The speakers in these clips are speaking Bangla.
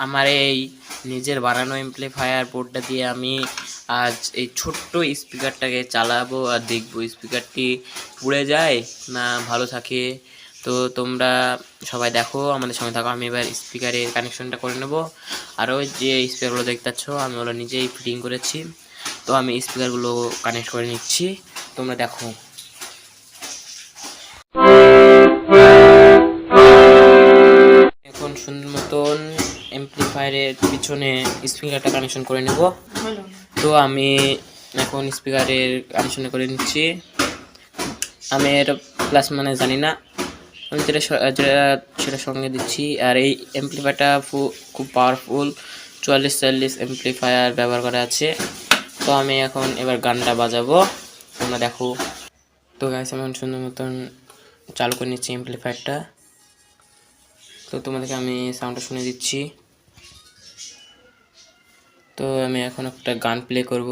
আমার এই নিজের বানানো এমপ্লিফায়ার বোর্ডটা দিয়ে আমি আজ এই ছোট্ট স্পিকারটাকে চালাবো আর দেখবো স্পিকারটি পুড়ে যায় না ভালো থাকে। তো তোমরা সবাই দেখো, আমাদের সঙ্গে থাকো। আমি এবার স্পিকারের কানেকশনটা করে নেব। আর ওই যে স্পিকারগুলো দেখতে পাচ্ছ আমি ওগুলো নিজেই ফিটিং করেছি। তো আমি স্পিকারগুলো কানেক্ট করে নিচ্ছি, তোমরা দেখো। এখন সুন্দর মতন এমপ্লিফায়ারের পিছনে স্পিকারটা কানেকশন করে নেব। তো আমি এখন স্পিকারের কানেকশন করে নিচ্ছি। আমি এর প্লাস মানে জানি না, আমি সেটা সঙ্গে দিচ্ছি। আর এই এমপ্লিফায়ারটা খুব পাওয়ারফুল, 44-40 এমপ্লিফায়ার ব্যবহার করা আছে। তো আমি এখন এবার গানটা বাজাবো, তোমরা দেখো। তো গাইস আমি সুন্দর মতন চালু করে নিচ্ছি এমপ্লিফায়ারটা। তো তোমাদেরকে আমি সাউন্ডটা শুনে দিচ্ছি। তো আমি এখন একটা গান প্লে করব।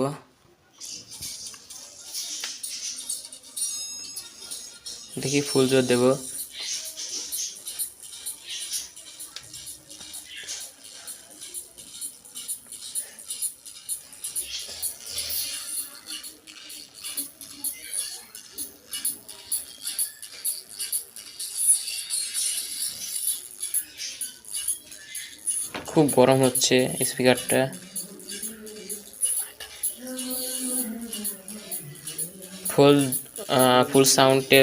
দেখি ফুল জোর দেব। খুব গরম হচ্ছে স্পিকারটা। ফুল সাউন্ডে